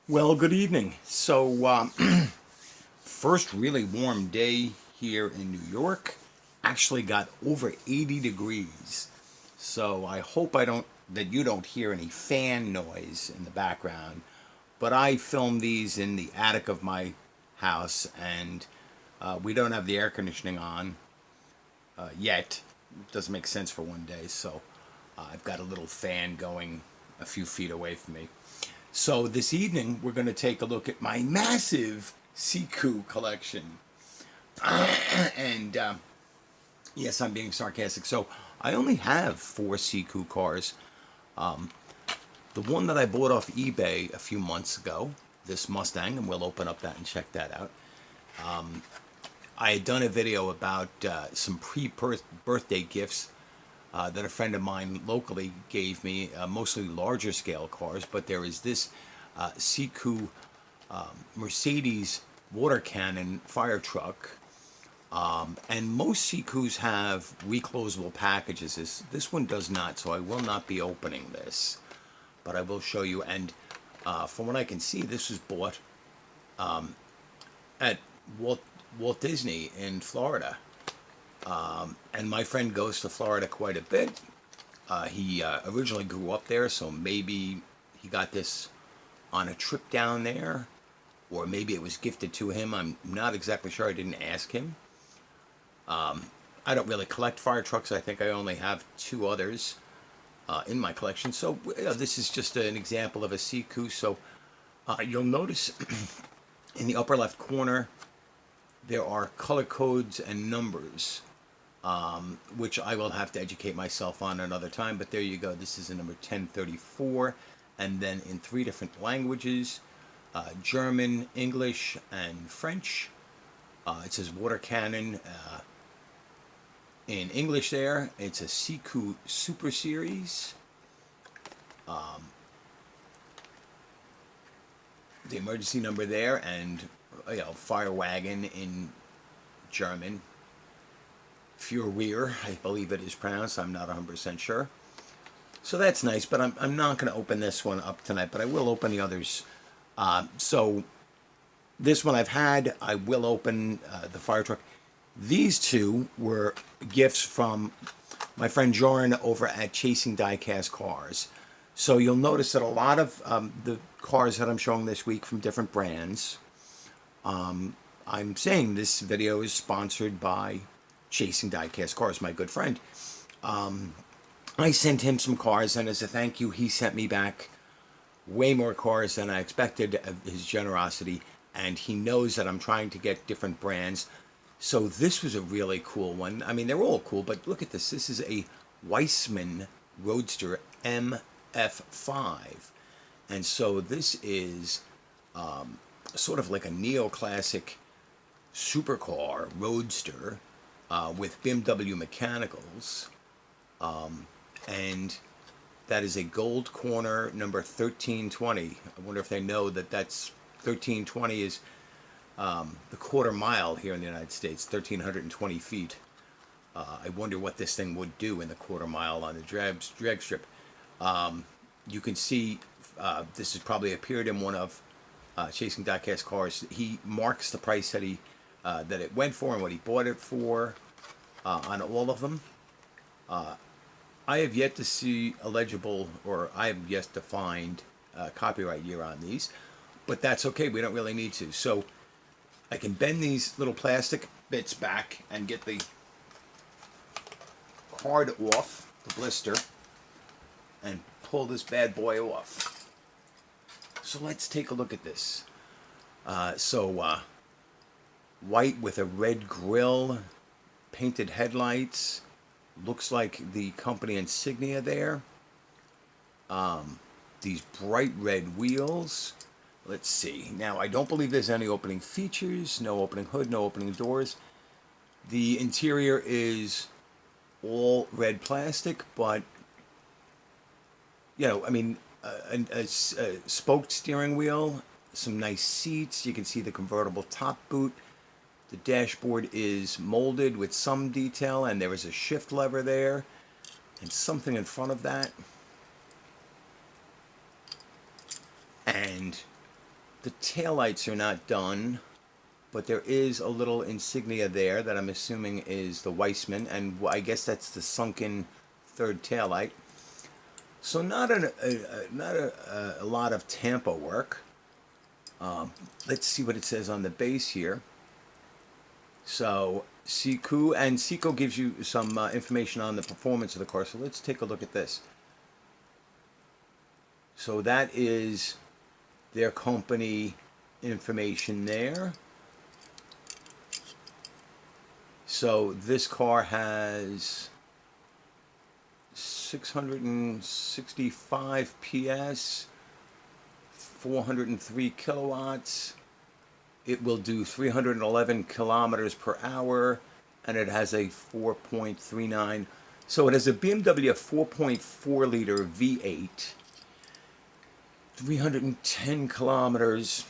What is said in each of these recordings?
Well, good evening. So, first really warm day here in New York. Actually got over 80 degrees. So I hope that you don't hear any fan noise in the background. But I filmed these in the attic of my house, and we don't have the air conditioning on yet. It doesn't make sense for one day, so I've got a little fan going a few feet away from me. So this evening we're going to take a look at my massive Siku collection. and yes, I'm being sarcastic. So I only have four Siku cars. The one that I bought off eBay a few months ago, this Mustang, and we'll open up that and check that out. I had done a video about some pre-birthday gifts that a friend of mine locally gave me, mostly larger scale cars, but there is this Siku Mercedes water cannon fire truck. And most Sikus have reclosable packages. This one does not, so I will not be opening this, but I will show you. And from what I can see, this was bought at Walt Disney in Florida. And my friend goes to Florida quite a bit. He originally grew up there, so maybe he got this on a trip down there, or maybe it was gifted to him. I'm not exactly sure. I didn't ask him. I don't really collect fire trucks. I think I only have two others in my collection. So this is just an example of a Siku. So you'll notice in the upper left corner there are color codes and numbers, which I will have to educate myself on another time. But there you go. This is a number 1034, and then in three different languages, German, English, and French. It says water cannon in English there. It's a Siku Super Series. The emergency number there, and fire wagon in German. Furier, I believe it is pronounced. I'm not 100% sure. So that's nice, but I'm not going to open this one up tonight, but I will open the others. So this one I've had. I will open the fire truck. These two were gifts from my friend Joran over at Chasing Diecast Cars. So you'll notice that a lot of the cars that I'm showing this week from different brands. I'm saying this video is sponsored by Chasing Diecast Cars, my good friend. I sent him some cars, and as a thank you, he sent me back way more cars than I expected of his generosity, and he knows that I'm trying to get different brands. So this was a really cool one. I mean, they're all cool, but look at this. This is a Weissman Roadster MF5. And so this is sort of like a neoclassic supercar roadster with BMW mechanicals. And that is a gold corner number 1320. I wonder if they know that that's 1320 is the quarter mile here in the United States, 1,320 feet. I wonder what this thing would do in the quarter mile on the drag strip. You can see this has probably appeared in one of Chasing Diecast Cars. He marks the price that it went for and what he bought it for on all of them. I have yet to see a legible, or I have yet to find copyright year on these, but that's okay. We don't really need to. So I can bend these little plastic bits back and get the card off the blister and pull this bad boy off. So let's take a look at this. White with a red grille, painted headlights. Looks like the company insignia there. These bright red wheels. Let's see. Now, I don't believe there's any opening features. No opening hood, no opening doors. The interior is all red plastic, but, I mean, a spoked steering wheel, some nice seats. You can see the convertible top boot. The dashboard is molded with some detail, and there is a shift lever there and something in front of that. And The taillights are not done, but there is a little insignia there that I'm assuming is the Weissman, and I guess that's the sunken third taillight. So not a lot of tampo work. Let's see what it says on the base here. So Siku gives you some information on the performance of the car. So let's take a look at this. So that is their company information there. So this car has 665 PS, 403 kilowatts. It will do 311 kilometers per hour, and it has a 4.39. So it has a BMW 4.4 liter V8, 310 kilometers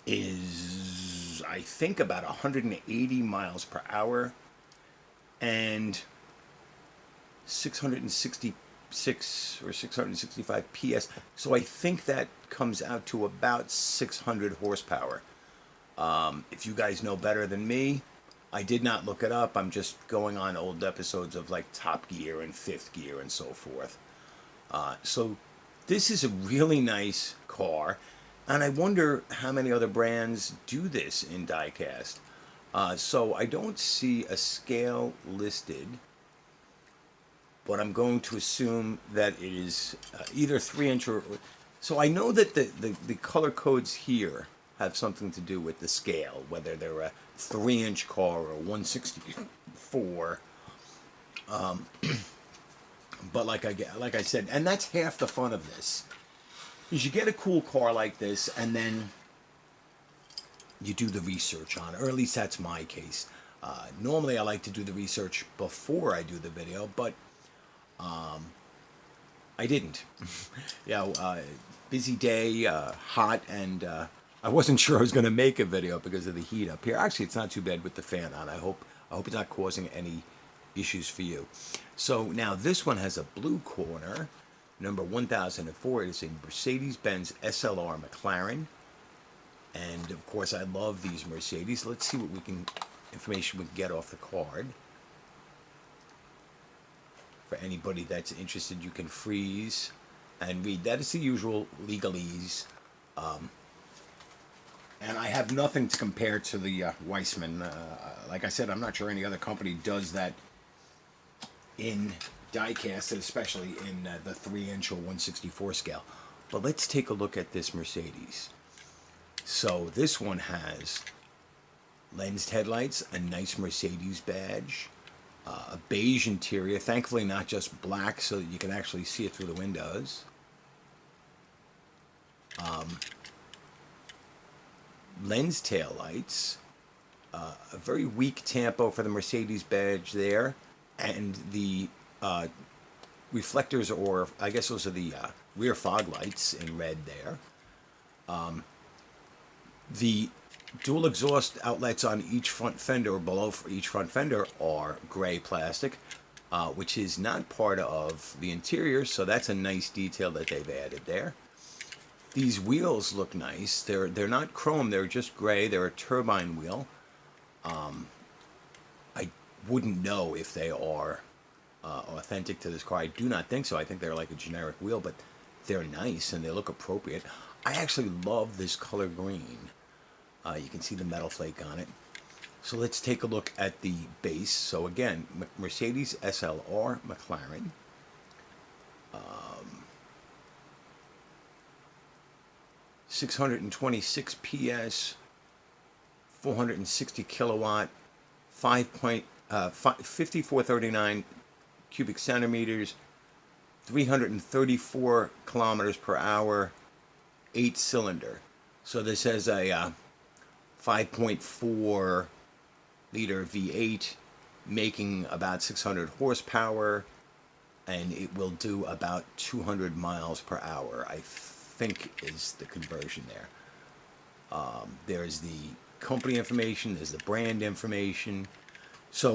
is, I think, about 180 miles per hour, and 666 or 665 PS. So I think that comes out to about 600 horsepower. If you guys know better than me, I did not look it up. I'm just going on old episodes of like Top Gear and Fifth Gear and so forth. So this is a really nice car, and I wonder how many other brands do this in diecast. So I don't see a scale listed, but I'm going to assume that it is either 3-inch or... So I know that the color codes here have something to do with the scale, whether they're a 3-inch car or a 164. But like I said, and that's half the fun of this, is you get a cool car like this, and then you do the research on it, or at least that's my case. Normally I like to do the research before I do the video, but I didn't. Busy day, hot, and I wasn't sure I was going to make a video because of the heat up here. Actually, it's not too bad with the fan on. I hope it's not causing any issues for you. So now this one has a blue corner, number 1004. It is a Mercedes-Benz SLR McLaren, and of course I love these Mercedes. Let's see what information we can get off the card. For anybody that's interested, you can freeze and read. That is the usual legalese. And I have nothing to compare to the Weissman. Like I said, I'm not sure any other company does that in diecast, especially in the 3-inch or 164 scale. But let's take a look at this Mercedes. So this one has lensed headlights, a nice Mercedes badge, a beige interior, thankfully not just black so that you can actually see it through the windows. Lens tail lights, a very weak tampo for the Mercedes badge there, and the reflectors, or I guess those are the rear fog lights in red there. The dual exhaust outlets on each front fender, or below for each front fender, are gray plastic, which is not part of the interior, so that's a nice detail that they've added there. These wheels look nice. They're not chrome, they're just gray. They're a turbine wheel. I wouldn't know if they are authentic to this car. I do not think so. I think they're like a generic wheel, but they're nice and they look appropriate. I actually love this color green. You can see the metal flake on it. So let's take a look at the base. So again, Mercedes SLR McLaren. 626 PS, 460 kilowatt, 5439 cubic centimeters, 334 kilometers per hour, 8-cylinder. So this has a 5.4 liter V8, making about 600 horsepower, and it will do about 200 miles per hour, I think is the conversion there. There's the company information, there's the brand information. So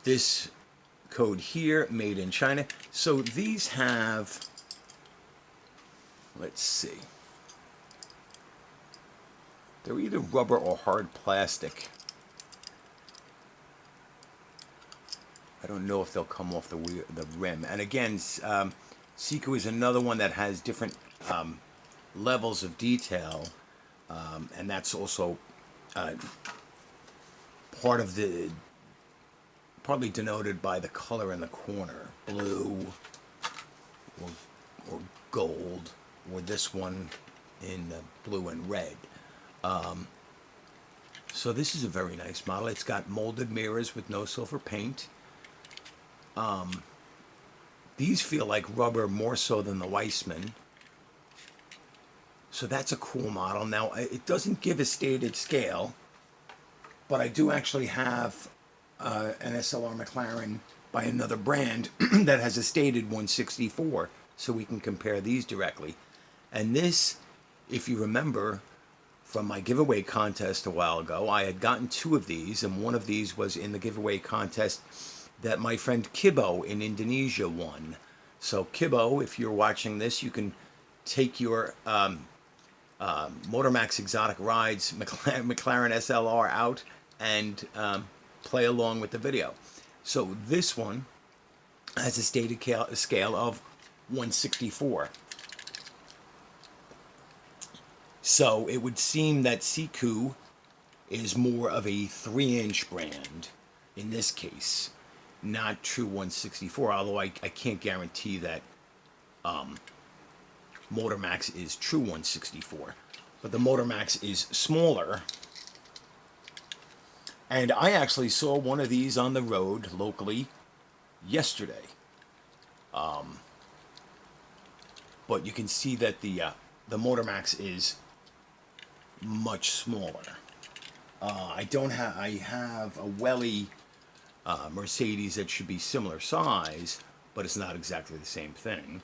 this code here, made in China. So these have, let's see. They're either rubber or hard plastic. I don't know if they'll come off the rim. And again, Siku is another one that has different levels of detail, and that's also partly denoted by the color in the corner, blue or gold, or this one in blue and red. So this is a very nice model. It's got molded mirrors with no silver paint. These feel like rubber more so than the Weissman. So that's a cool model. Now, it doesn't give a stated scale, but I do actually have an SLR McLaren by another brand that has a stated 164, so we can compare these directly. And this, if you remember from my giveaway contest a while ago, I had gotten 2 of these, and one of these was in the giveaway contest that my friend Kibo in Indonesia won. So Kibo, if you're watching this, you can take your Motormax Exotic Rides McLaren SLR out and play along with the video. So this one has a stated scale of 164. So it would seem that Siku is more of a 3-inch brand in this case, not true 164, although I can't guarantee that Motormax is true 164. But the Motormax is smaller. And I actually saw one of these on the road locally yesterday. But you can see that the Motormax is much smaller. I have a Welly Mercedes that should be similar size, but it's not exactly the same thing.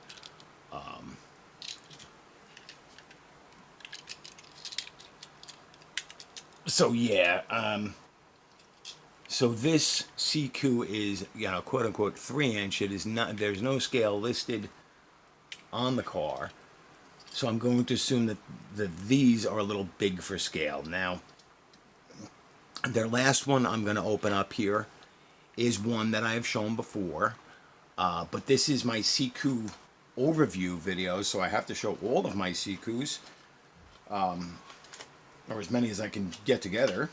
So yeah, so this Siku is, quote unquote 3-inch. It is not. There's no scale listed on the car, so I'm going to assume that these are a little big for scale. Now, their last one I'm going to open up here is one that I have shown before, but this is my Siku overview video, so I have to show all of my Sikus, or as many as I can get together,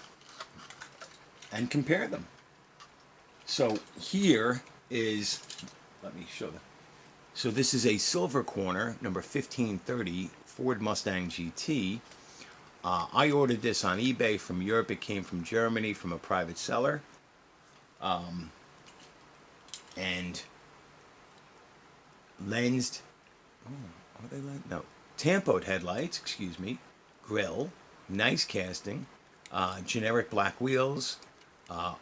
and compare them. So here is, let me show them. So this is a silver corner, number 1530, Ford Mustang GT. I ordered this on eBay from Europe. It came from Germany from a private seller. And lensed, are they lensed? No, tampoed headlights, excuse me, grille, nice casting, generic black wheels, a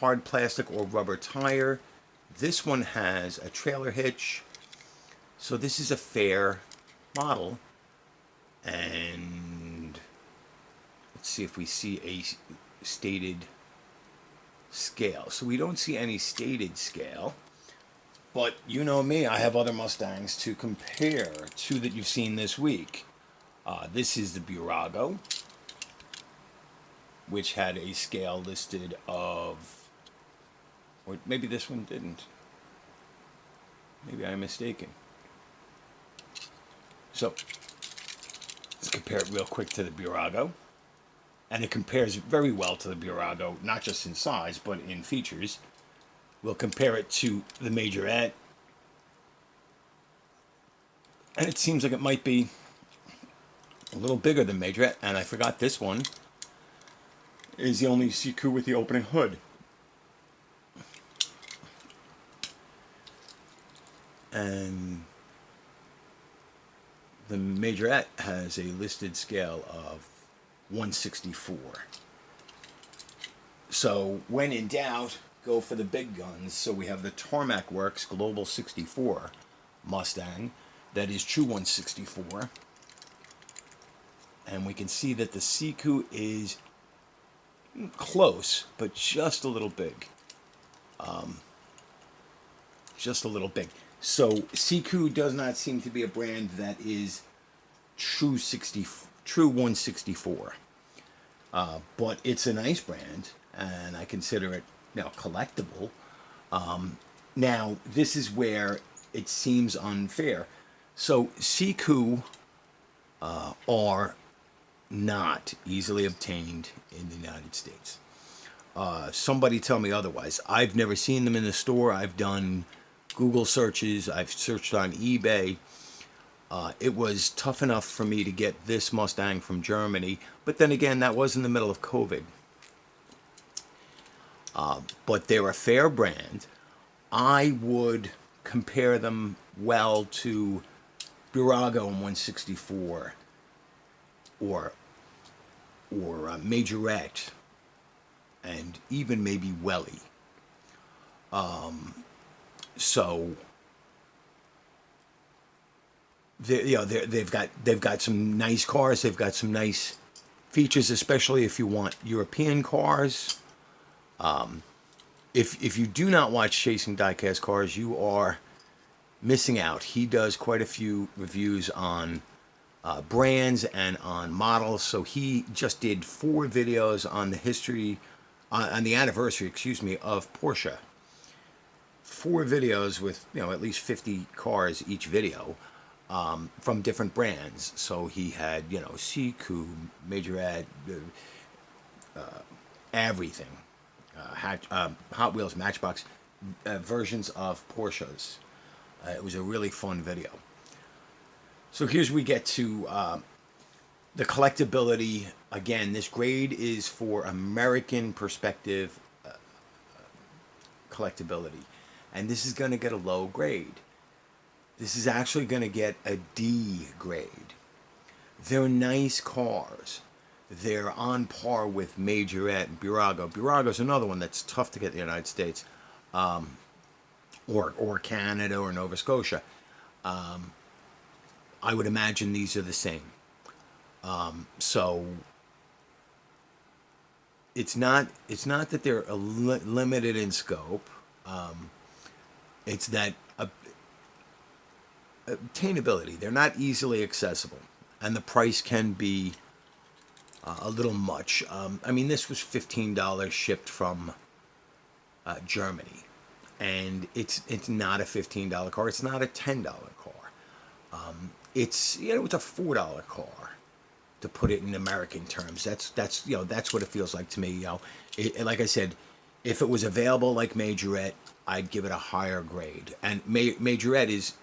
hard plastic or rubber tire. This one has a trailer hitch, so this is a fair model. And let's see if we see a stated scale. So we don't see any stated scale, but you know me, I have other Mustangs to compare to that you've seen this week. This is the Burago, which had a scale listed of, or maybe this one didn't. Maybe I'm mistaken. So let's compare it real quick to the Burago. And it compares very well to the Burago, not just in size, but in features. We'll compare it to the Majorette. And it seems like it might be a little bigger than Majorette. And I forgot this one is the only Siku with the opening hood. And the Majorette has a listed scale of 164. So when in doubt, go for the big guns. So we have the Tarmac Works Global 64 Mustang that is true 164. And we can see that the Siku is close, but just a little big. Just a little big. So Siku does not seem to be a brand that is true 164. But it's a nice brand, and I consider it, collectible. Now, this is where it seems unfair. So, Siku are not easily obtained in the United States. Somebody tell me otherwise. I've never seen them in the store. I've done Google searches. I've searched on eBay. It was tough enough for me to get this Mustang from Germany, but then again, that was in the middle of COVID. But they're a fair brand. I would compare them well to Burago and 164 or Majorette and even maybe Welly. So they've got some nice cars. They've got some nice features, especially if you want European cars. If you do not watch Chasing Diecast Cars, you are missing out. He does quite a few reviews on brands and on models. So he just did 4 videos on the history, on the anniversary, of Porsche. 4 videos with at least 50 cars each video, from different brands. So he had Siku, Majorette, everything, Hot Wheels, Matchbox, versions of Porsches. It was a really fun video. So here's we get to the collectability. Again, this grade is for American perspective collectability. And this is going to get a low grade. This is actually going to get a D grade. They're nice cars. They're on par with Majorette and Burago. Burago is another one that's tough to get in the United States, or Canada or Nova Scotia. I would imagine these are the same. So it's not that they're limited in scope. It's that obtainability. They're not easily accessible, and the price can be a little much. I mean, this was $15 shipped from Germany, and it's not a $15 car. It's not a $10 car. It's it's a $4 car, to put it in American terms. That's what it feels like to me. Like I said, if it was available like Majorette, I'd give it a higher grade. And Majorette is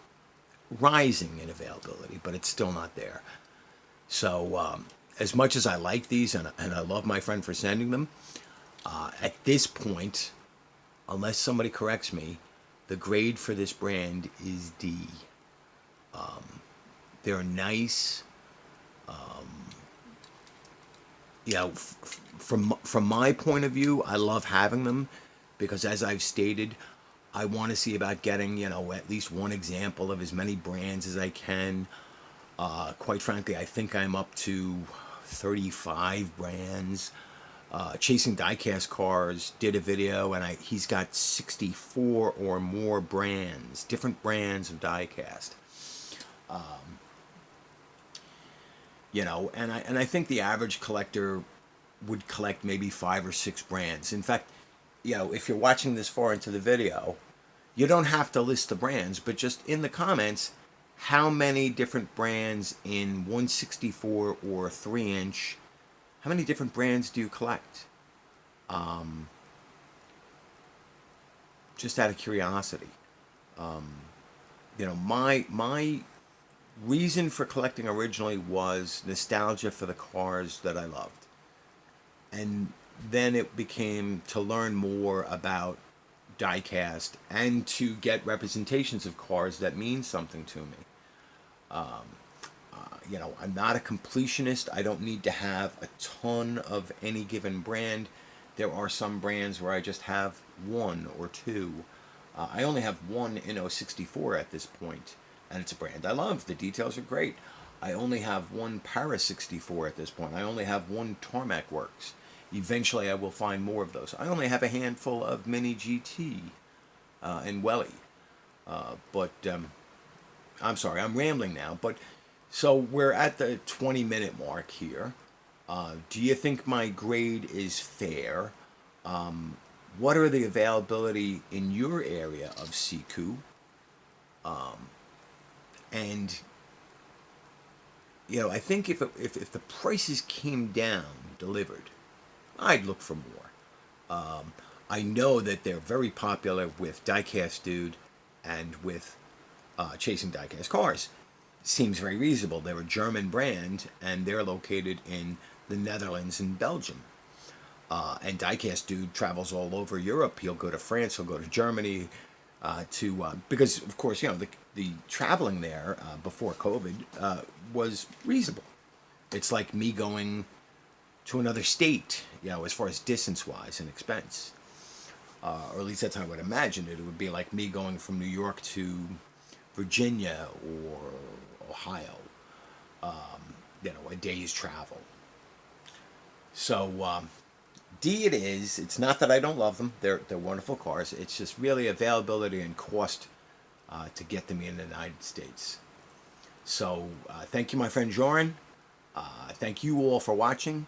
rising in availability, but it's still not there. So as much as I like these, and I love my friend for sending them, at this point, unless somebody corrects me, the grade for this brand is D. They're nice. From my point of view, I love having them because, as I've stated, I want to see about getting at least one example of as many brands as I can. Quite frankly, I think I'm up to 35 brands. Chasing Diecast Cars did a video, and he's got 64 or more brands, different brands of diecast. And I think the average collector would collect maybe 5 or 6 brands. In fact, if you're watching this far into the video, you don't have to list the brands, but just in the comments, how many different brands in 164 or 3-inch, how many different brands do you collect? Just out of curiosity. My reason for collecting originally was nostalgia for the cars that I loved. And then it became to learn more about diecast and to get representations of cars that mean something to me. I'm not a completionist. I don't need to have a ton of any given brand. There are some brands where I just have 1 or 2. I only have 1 in 064 at this point, and it's a brand I love. The details are great. I only have 1 Para 64 at this point. I only have 1 Tarmac Works. Eventually I will find more of those. I only have a handful of Mini GT and Welly. But I'm sorry, I'm rambling now. But So we're at the 20-minute mark here. Do you think my grade is fair? What are the availability in your area of Siku? And I think if the prices came down delivered, I'd look for more. I know that they're very popular with Diecast Dude and with chasing diecast cars. Seems very reasonable. They're a German brand and they're located in the Netherlands and Belgium. And Diecast Dude travels all over Europe. He'll go to France, he'll go to Germany, because of course the traveling there before COVID was reasonable. It's like me going to another state, as far as distance wise and expense, or at least that's how I would imagine it. It would be like me going from New York to Virginia or Ohio, a day's travel. So D it is. It's not that I don't love them. They're wonderful cars. It's just really availability and cost to get them in the United States. So thank you, my friend Joran. Thank you all for watching.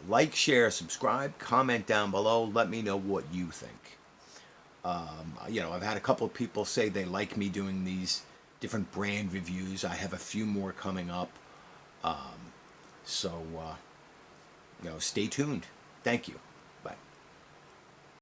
Like, share, subscribe, comment down below. Let me know what you think. I've had a couple of people say they like me doing these different brand reviews. I have a few more coming up. So stay tuned. Thank you.